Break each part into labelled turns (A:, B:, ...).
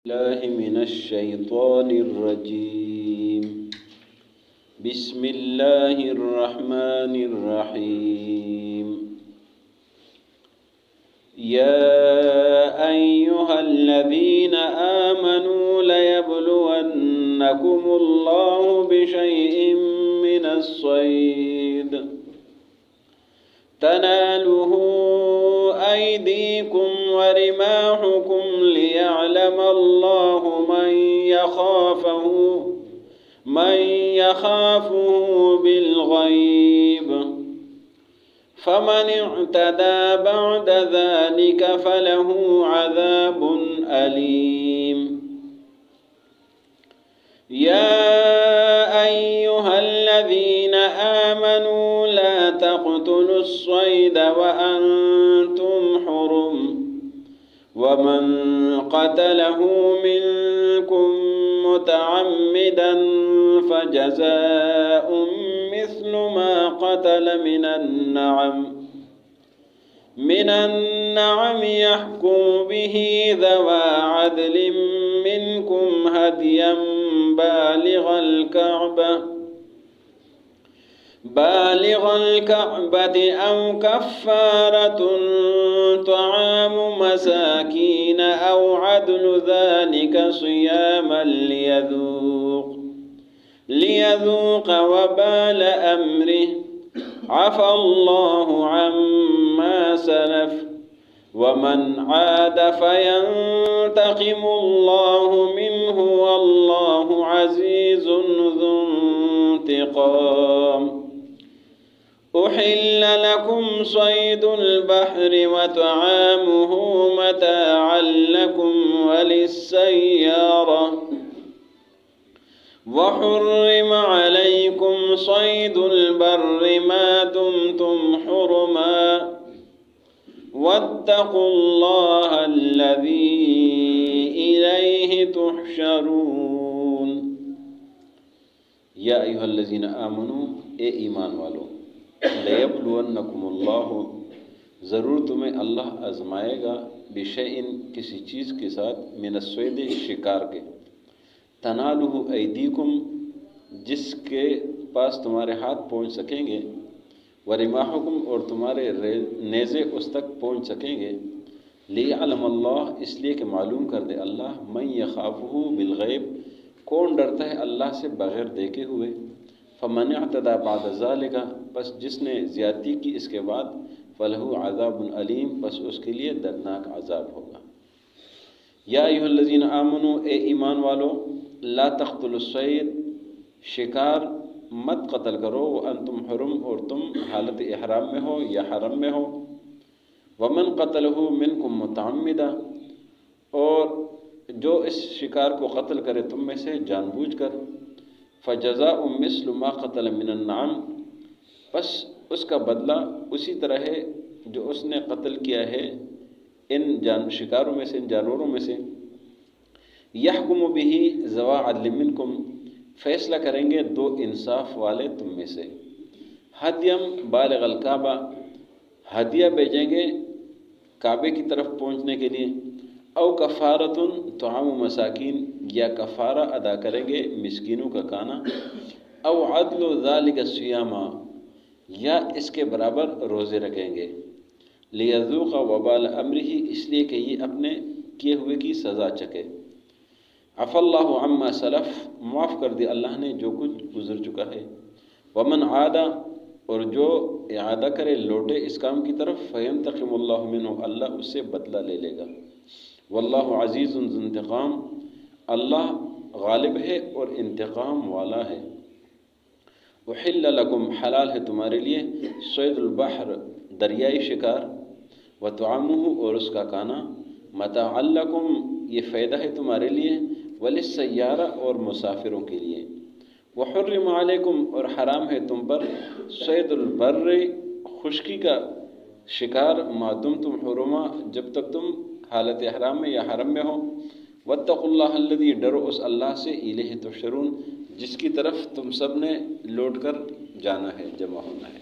A: الله من الشيطان الرجيم. بسم الله الرحمن الرحيم. يا أيها الذين آمنوا ليبلونكم الله بشيء من الصيد تناله أيديكم ورماحكم ليعلم الله من يخافه بالغيب، فمن اعتدى بعد ذلك فله عذاب أليم. يا أيها الذين آمنوا لا تقتلوا الصيد وأنتم حرم، ومن قتله منكم متعمدا فجزاء مثل ما قتل من النعم يحكم به ذوى عدل منكم هديا بالغ الكعبة أو كفارة طعام مساكين أو عدل ذلك صياما ليذوق وبال أمره، عفى الله عما سلف، ومن عاد فينتقم الله منه والله عزيز ذو انتقام. أحل لكم صيد البحر وطعامه متاعا لكم وللسيارة، وحرم عليكم صيد البر ما دمتم حرما، واتقوا الله الذي إليه تحشرون. یا ایھا الذین آمنوا، اے ایمان والو، لیبلونکم اللہ، ضرور تمہیں اللہ آزمائے گا، بشیء کسی چیز کے ساتھ، من الصید شکار کے، تنالہ ایدیکم جس کے پاس تمہارے ہاتھ پہنچ سکیں گے، ورماحکم اور تمہارے نیزے اس تک پہنچ سکیں گے، لیعلم اللہ اس لیے کہ معلوم کر دے اللہ، من یخافہ بالغیب کون ڈرتا ہے اللہ سے بغیر دیکھے ہوئے، فمن اعتدى بعد ذلك پس جس نے زیادتی کی اس کے بعد، فلہ عذاب علیم پس اس کے لیے دردناک عذاب ہوگا۔ یا ایھا الذین آمنوا، اے ایمان والو، لا تقتلوا الصید شکار مت قتل کرو، وانتم حرم اور تم حالت احرام میں ہو یا حرم میں ہو، ومن قتلہ منکم متعمدا اور جو اس شکار کو قتل کرے تم میں سے جان بوجھ کر، فجزاء مثل ما قتل من النعم پس اس کا بدلہ اسی طرح ہے جو اس نے قتل کیا ہے ان شکاروں میں سے، ان جانوروں میں سے، یحکم بہ ذوی عدل منکم فیصلہ کریں گے دو انصاف والے تم میں سے، ہدیم بالغ الکعبہ ہدیہ بھیجیں گے کعبے کی طرف پہنچنے کے لیے، او کفارتن طعام مساکین یا کفارہ ادا کریں گے مسکینوں کا کھانا، او عدل ذالک الصیامہ یا اس کے برابر روزے رکھیں گے، لیذوق وبال امرہ اس لیے کہ یہ اپنے کیے ہوئے کی سزا چکے، عفی اللہ عما سلف معاف کر دی اللہ نے جو کچھ گزر چکا ہے، ومن عاد اور جو اعادہ کرے لوٹے اس کام کی طرف، فینتقم اللہ منہ اللہ اس سے بدلہ لے لے گا، واللہ عزیز ذو انتقام اللہ غالب ہے اور انتقام والا ہے۔ احل لکم حلال ہے تمہارے لیے، صید البحر دریائی شکار، وطعامہ اور اس کا کھانا، متاعا لکم یہ فائدہ ہے تمہارے لیے، وللسیارہ اور مسافروں کے لیے، وحرم علیکم اور حرام ہے تم پر، صید البر خشکی کا شکار، ما دمتم حرما جب تک تم حالت احرام میں یا حرم میں ہو، واتقوا اللہ الذی ڈرو اس اللہ سے، الیہ تحشرون جس کی طرف تم سب نے لوٹ کر جانا ہے، جمع ہونا ہے۔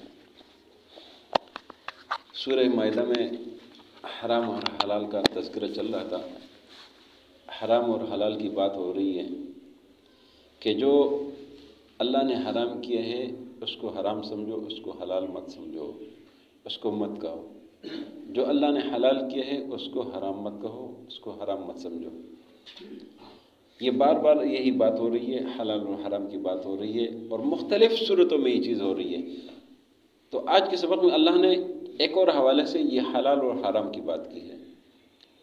A: سورہ مائدہ میں حرام اور حلال کا تذکرہ چل رہا تھا۔ حرام اور حلال کی بات ہو رہی ہے کہ جو اللہ نے حرام کیا ہے اس کو حرام سمجھو، اس کو حلال مت سمجھو، اس کو مت کہو۔ جو اللہ نے حلال کیا ہے اس کو حرام مت کہو، اس کو حرام مت سمجھو۔ یہ بار بار یہی بات ہو رہی ہے، حلال اور حرام کی بات ہو رہی ہے، اور مختلف صورتوں میں یہ چیز ہو رہی ہے۔ تو آج کے سبق میں اللہ نے ایک اور حوالے سے یہ حلال اور حرام کی بات کی ہے،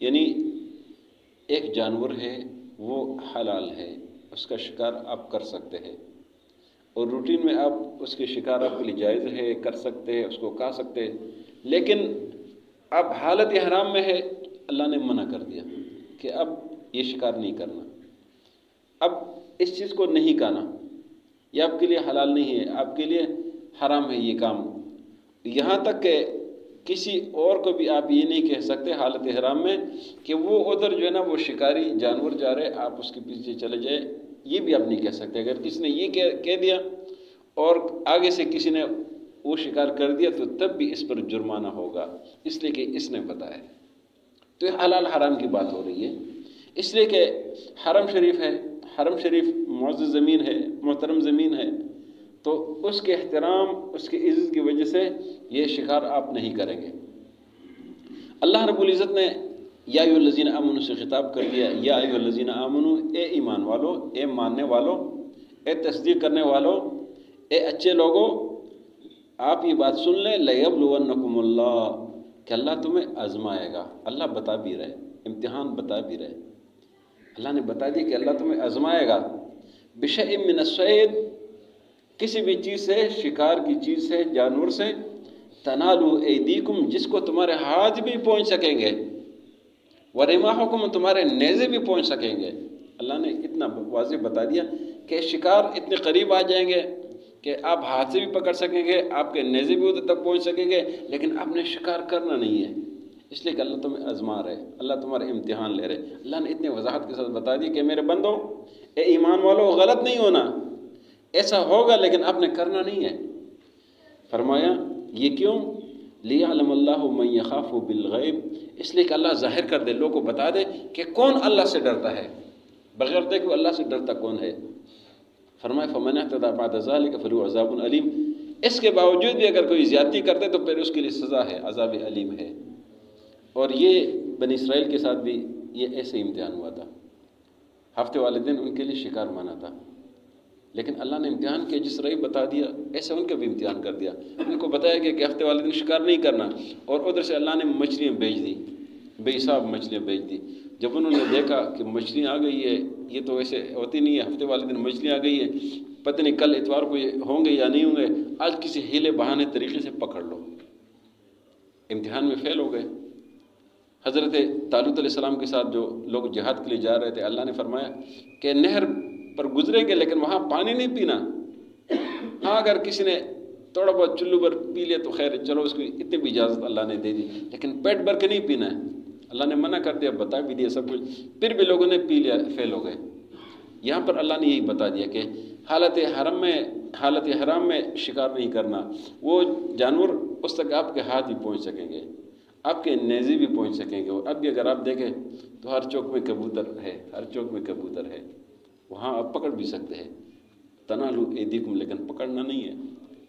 A: یعنی ایک جانور ہے وہ حلال ہے، اس کا شکار آپ کر سکتے ہیں، اور روٹین میں آپ اس کے شکار آپ کے لیے جائز ہے، کر سکتے ہیں، اس کو کھا سکتے ہیں، لیکن اب حالت حرام میں ہے، اللہ نے منع کر دیا کہ اب یہ شکار نہیں کرنا، اب اس چیز کو نہیں کھانا، یہ آپ کے لیے حلال نہیں ہے، آپ کے لیے حرام ہے یہ کام۔ یہاں تک کہ کسی اور کو بھی آپ یہ نہیں کہہ سکتے حالت حرام میں کہ وہ ادھر جو ہے نا وہ شکاری جانور جا رہے آپ اس کے پیچھے چلے جائے، یہ بھی آپ نہیں کہہ سکتے۔ اگر کسی نے یہ کہہ دیا اور آگے سے کسی نے وہ شکار کر دیا تو تب بھی اس پر جرمانہ ہوگا، اس لیے کہ اس نے بتایا۔ تو یہ حلال حرام کی بات ہو رہی ہے، اس لیے کہ حرم شریف ہے، حرم شریف معزز زمین ہے، محترم زمین ہے، تو اس کے احترام، اس کی عزت کی وجہ سے یہ شکار آپ نہیں کریں گے۔ اللہ رب العزت نے یا ایھا الذین آمنوا سے خطاب کر دیا، یا ایھا الذین آمنوا، اے ایمان والو، اے ماننے والو، اے تصدیق کرنے والو، اے اچھے لوگو، آپ یہ بات سن لیں، لَيَبْلُوَنَّكُمُ اللَّهُ، کہ اللہ تمہیں آزمائے گا۔ اللہ بتا بھی رہے، امتحان بتا بھی رہے، اللہ نے بتا دی کہ اللہ تمہیں آزمائے گا، بِشَيْءٍ مِّنَ الصَّيْدِ، کسی بھی چیز سے، شکار کی چیز سے، جانور سے، تَنَالُوا أَيْدِيكُمْ، جس کو تمہارے ہاتھ بھی پہنچ سکیں گے، وَرِمَاحُكُمْ، تمہارے نیزے بھی پہنچ سکیں گے۔ اللہ نے اتنا واضح بتا دیا کہ شکار اتنے قریب آ جائیں گے کہ آپ ہاتھ سے بھی پکڑ سکیں گے، آپ کے نیزے بھی ادھر تک پہنچ سکیں گے، لیکن آپ نے شکار کرنا نہیں ہے، اس لیے کہ اللہ تمہیں آزما رہے، اللہ تمہارا امتحان لے رہے۔ اللہ نے اتنے وضاحت کے ساتھ بتا دی کہ میرے بندو، اے ایمان والو، غلط نہیں ہونا، ایسا ہوگا لیکن آپ نے کرنا نہیں ہے۔ فرمایا یہ کیوں؟ لِيَعْلَمَ اللَّهُ مَن يَخَافُ بِالْغَيْبِ، اس لیے کہ اللہ ظاہر کر دے، لوگوں کو بتا دے کہ کون اللہ سے ڈرتا ہے، بغیر دیکھو اللہ سے ڈرتا کون ہے۔ فرمایا فَمَنِ اعْتَدَىٰ بَعْدَ ذَلِكَ فَلَهُ عَذَابٌ أَلِيمٌ، اس کے باوجود بھی اگر کوئی زیادتی کرتے تو پھر اس کے لیے سزا ہے، عذاب علیم ہے۔ اور یہ بنی اسرائیل کے ساتھ بھی یہ ایسے امتحان ہوا تھا، ہفتے والے دن ان کے لیے شکار مانا تھا، لیکن اللہ نے امتحان کے جس طرح بتا دیا ایسے ان کا بھی امتحان کر دیا، ان کو بتایا کہ ہفتے والے دن شکار نہیں کرنا، اور ادھر سے اللہ نے مچھلیاں بیچ دی، بے حساب مچھلیاں بیچ دی۔ جب انہوں نے دیکھا کہ مچھلیاں آ گئی ہے، یہ تو ویسے ہوتی نہیں ہے، ہفتے والے دن مچھلیاں آ گئی ہے، پتہ نہیں کل اتوار کو یہ ہوں گے یا نہیں ہوں گے، آج کسی ہیلے بہانے طریقے سے پکڑ لو۔ امتحان میں فیل ہو گئے۔ حضرت طالوت علیہ السلام کے ساتھ جو لوگ جہاد کے لیے جا رہے تھے، اللہ نے فرمایا کہ نہر پر گزریں گے لیکن وہاں پانی نہیں پینا، ہاں اگر کسی نے تھوڑا بہت چلو بھر پی لیا تو خیر، چلو اس کو اتنی بھی اجازت اللہ نے دے دی، لیکن پیٹ بھر کے نہیں پینا ہے۔ اللہ نے منع کر دیا، بتا بھی دیا سب کچھ، پھر بھی لوگوں نے پی لیا، فیل ہو گئے۔ یہاں پر اللہ نے یہی بتا دیا کہ حالت حرام میں شکار نہیں کرنا، وہ جانور اس تک آپ کے ہاتھ بھی پہنچ سکیں گے، آپ کے نیزے بھی پہنچ سکیں گے، اور اب بھی اگر آپ دیکھیں تو ہر چوک میں کبوتر ہے، ہر چوک میں کبوتر ہے، وہاں آپ پکڑ بھی سکتے ہیں۔ تنالوا ایدیکم، لیکن پکڑنا نہیں ہے،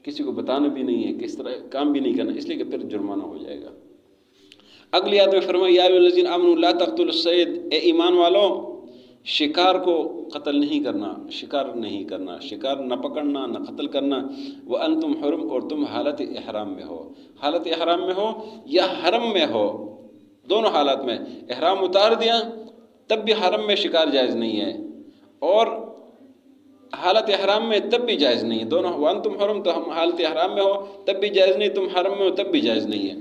A: کسی کو بتانا بھی نہیں ہے، کس طرح کام بھی نہیں کرنا، اس لیے کہ پھر جرمانہ ہو جائے گا۔ اگلی آیت میں فرمایا یا ایھا الذین آمنوا لا تقتلوا الصید، اے ایمان والو، شکار کو قتل نہیں کرنا، شکار نہیں کرنا، شکار نہ پکڑنا نہ قتل کرنا، وانتم حرم، اور تم حالت احرام میں ہو، حالت احرام میں ہو یا حرم میں ہو، دونوں حالات میں۔ احرام اتار دیا تب بھی حرم میں شکار جائز نہیں ہے، اور حالت احرام میں تب بھی جائز نہیں ہے، دونوں۔ وانتم حرم، تو ہم حالت احرام میں ہو تب بھی جائز نہیں، تم حرم میں ہو تب بھی جائز نہیں ہے۔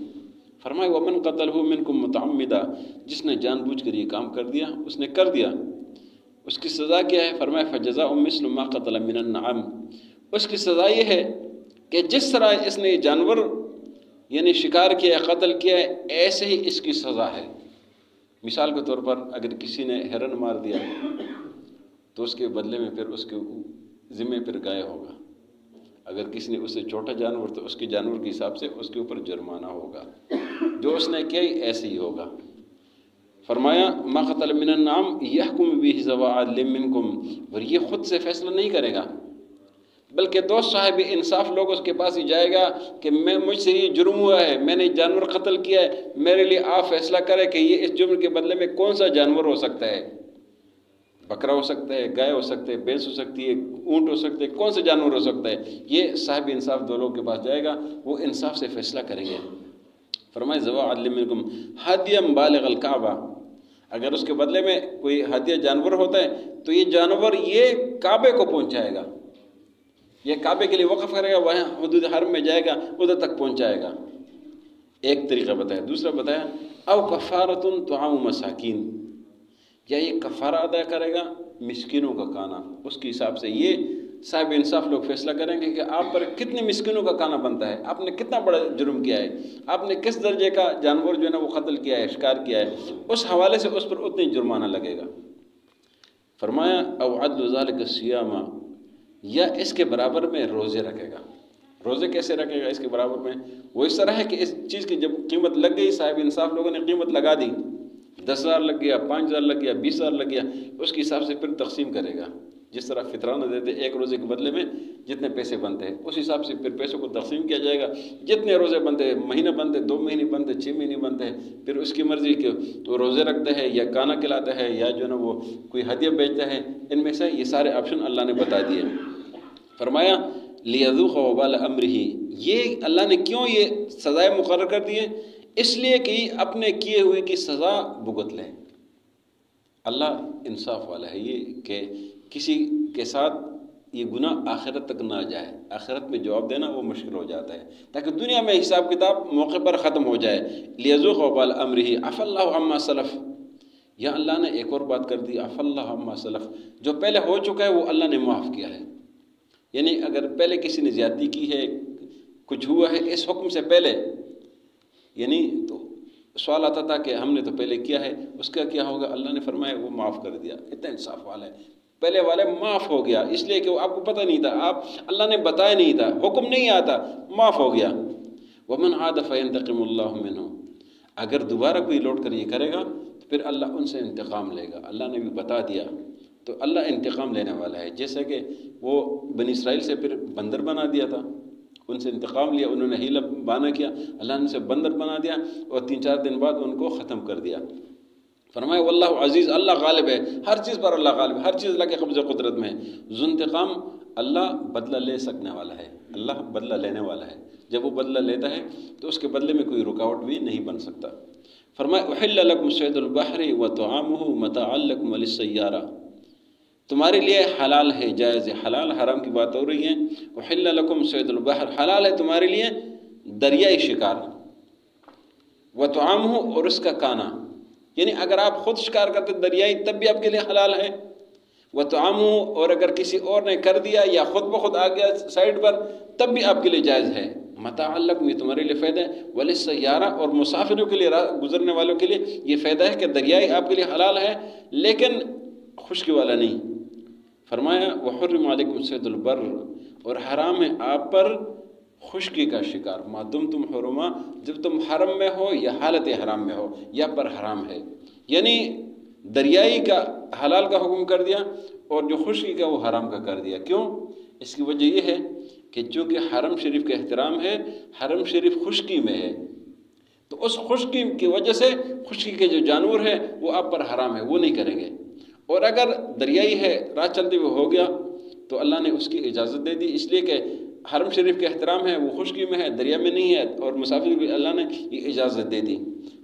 A: فرمایا ومن قتلہ منکم متعمدا، جس نے جان بوجھ کر یہ کام کر دیا، اس نے کر دیا، اس کی سزا کیا ہے؟ فرمایا فجزاء مثل ما قتل من النعم، اس کی سزا یہ ہے کہ جس طرح اس نے جانور یعنی شکار کیا، قتل کیا، ایسے ہی اس کی سزا ہے۔ مثال کے طور پر اگر کسی نے ہرن مار دیا تو اس کے بدلے میں پھر اس کے ذمے پر گائے ہوگا، اگر کسی نے اس سے چھوٹا جانور تو اس کے جانور کے حساب سے اس کے اوپر جرمانہ ہوگا، جو اس نے کیا ایسے ہی ہوگا۔ فرمایا ما قتل من النعم یحکم بہ ذوی عدل منکم، اور یہ خود سے فیصلہ نہیں کرے گا بلکہ دو صاحب انصاف لوگ اس کے پاس ہی جائے گا کہ مجھ سے یہ جرم ہوا ہے، میں نے جانور قتل کیا ہے، میرے لیے آپ فیصلہ کرے کہ یہ اس جرم کے بدلے میں کون سا جانور ہو سکتا ہے، بکرا ہو سکتا ہے، گائے ہو سکتے ہے، بھینس ہو سکتی ہے، اونٹ ہو سکتے ہے، کون سا جانور ہو سکتا ہے۔ یہ صاحب انصاف دو لوگ کے پاس جائے گا، وہ انصاف سے فیصلہ کریں گے۔ فرمائے ذوی عدل منکم ہدیا بالغ الکعبہ، اگر اس کے بدلے میں کوئی ہدیہ جانور ہوتا ہے تو یہ جانور یہ کعبے کو پہنچائے گا، یہ کعبے کے لیے وقف کرے گا، وہاں حدود حرم میں جائے گا، ادھر تک پہنچائے گا۔ ایک طریقہ بتایا۔ دوسرا بتایا او کفارۃ طعام مساکین، یا یہ کفارہ ادا کرے گا مسکینوں کا کھانا، اس کے حساب سے یہ صاحب انصاف لوگ فیصلہ کریں گے کہ آپ پر کتنے مسکینوں کا کھانا بنتا ہے، آپ نے کتنا بڑا جرم کیا ہے، آپ نے کس درجے کا جانور جو ہے نا وہ قتل کیا ہے، شکار کیا ہے، اس حوالے سے اس پر اتنی جرمانہ لگے گا۔ فرمایا او عدل ذلک الصیام، یا اس کے برابر میں روزے رکھے گا۔ روزے کیسے رکھے گا اس کے برابر میں؟ وہ اس طرح ہے کہ اس چیز کی جب قیمت لگ گئی، صاحب انصاف لوگوں نے قیمت لگا دی، 10,000 لگ گیا، 5,000 لگ گیا، 20,000 لگ گیا، اس کے حساب سے پھر تقسیم کرے گا۔ جس طرح فطرانہ دیتے ایک روزے کے بدلے میں جتنے پیسے بنتے ہیں، اس حساب سے پھر پیسوں کو تقسیم کیا جائے گا۔ جتنے روزے بنتے ہیں، مہینہ بنتے، 2 مہینے بنتے، 6 مہینے بنتے ہیں، پھر اس کی مرضی کہ وہ روزے رکھتا ہے یا کانا کھلاتا ہے یا جو ہے نا وہ کوئی ہدیہ بیچتا ہے، ان میں سے یہ سارے آپشن اللہ نے بتا دیے۔ فرمایا لیذوق وبال امرہ، یہ اللہ نے کیوں یہ سزائیں مقرر کر دی ہیں؟ اس لیے کہ اپنے کیے ہوئے کی سزا بھگت لیں۔ اللہ انصاف والا ہے، یہ کہ کسی کے ساتھ یہ گناہ آخرت تک نہ جائے، آخرت میں جواب دینا وہ مشکل ہو جاتا ہے، تاکہ دنیا میں حساب کتاب موقع پر ختم ہو جائے۔ لیذوق وبال امرہ عفا اللہ عما سلف، یا اللہ نے ایک اور بات کر دی، عفا اللہ عما سلف، جو پہلے ہو چکا ہے وہ اللہ نے معاف کیا ہے۔ یعنی اگر پہلے کسی نے زیادتی کی ہے، کچھ ہوا ہے اس حکم سے پہلے، یعنی تو سوال آتا تھا کہ ہم نے تو پہلے کیا ہے، اس کا کیا ہوگا؟ اللہ نے فرمایا وہ معاف کر دیا۔ اتنا انصاف والا ہے، پہلے والے معاف ہو گیا، اس لیے کہ وہ آپ کو پتہ نہیں تھا، آپ اللہ نے بتایا نہیں تھا، حکم نہیں آتا، معاف ہو گیا۔ ومن عاد فینتقم اللہ منہ، اگر دوبارہ کوئی لوٹ کر یہ کرے گا تو پھر اللہ ان سے انتقام لے گا۔ اللہ نے بھی بتا دیا، تو اللہ انتقام لینے والا ہے۔ جیسے کہ وہ بنی اسرائیل سے پھر بندر بنا دیا تھا، ان سے انتقام لیا، انہوں نے ہیلا بہانہ کیا، اللہ نے سے بندر بنا دیا اور 3-4 دن بعد ان کو ختم کر دیا۔ فرمایا واللہ عزیز، اللہ غالب ہے، ہر چیز پر اللہ غالب ہے، ہر چیز اللہ کے قبضہ قدرت میں ہے۔ ذو انتقام، اللہ بدلہ لے سکنے والا ہے، اللہ بدلہ لینے والا ہے۔ جب وہ بدلہ لیتا ہے تو اس کے بدلے میں کوئی رکاوٹ بھی نہیں بن سکتا۔ فرمایا احل لکم صید البحر وطعامہ متاعا لکم وللسیارہ، تمہارے لیے حلال ہے، جائز ہے، حلال حرام کی بات ہو رہی ہے۔ احل لکم صید البحر، حلال ہے تمہارے لیے دریائی شکار، وطعامہ، اور اس کا کانا، یعنی اگر آپ خود شکار کرتے دریائی تب بھی آپ کے لیے حلال ہے، وطعامہ، اور اگر کسی اور نے کر دیا یا خود بخود آ گیا سائڈ پر تب بھی آپ کے لیے جائز ہے۔ متاع لکم، یہ تمہارے لیے فائدہ ہے، وللسیارہ، اور مسافروں کے لیے، گزرنے والوں کے لیے یہ فائدہ ہے کہ دریائی آپ کے لیے حلال ہے لیکن خشکی والا نہیں۔ فرمایا وحرم علیکم صید البر، اور حرام ہے آپ پر خشکی کا شکار، ما دمتم حرما، جب تم حرم میں ہو یا حالت حرام میں ہو، یا پر حرام ہے، یعنی دریائی کا حلال کا حکم کر دیا اور جو خشکی کا وہ حرام کا کر دیا۔ کیوں؟ اس کی وجہ یہ ہے کہ چونکہ حرم شریف کا احترام ہے، حرم شریف خشکی میں ہے، تو اس خشکی کی وجہ سے خشکی کے جو جانور ہیں وہ آپ پر حرام ہے، وہ نہیں کریں گے۔ اور اگر دریائی ہے، راہ چلتے ہوئے ہو گیا تو اللہ نے اس کی اجازت دے دی، اس لیے کہ حرم شریف کا احترام ہے، وہ خشکی میں ہے، دریا میں نہیں ہے، اور مسافر کو اللہ نے یہ اجازت دے دی۔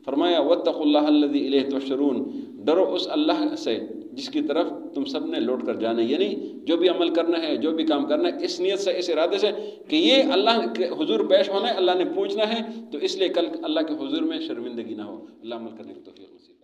A: فرمایا واتقوا اللہ الذی الیہ تحشرون، ڈرو اس اللہ سے جس کی طرف تم سب نے لوٹ کر جانا ہے، یعنی جو بھی عمل کرنا ہے، جو بھی کام کرنا ہے، اس نیت سے، اس ارادے سے کہ یہ اللہ کے حضور پیش ہونا ہے، اللہ نے پوچھنا ہے، تو اس لیے کل اللہ کے حضور میں شرمندگی نہ ہو۔ اللہ عمل کرنے کی توفیق نصیب۔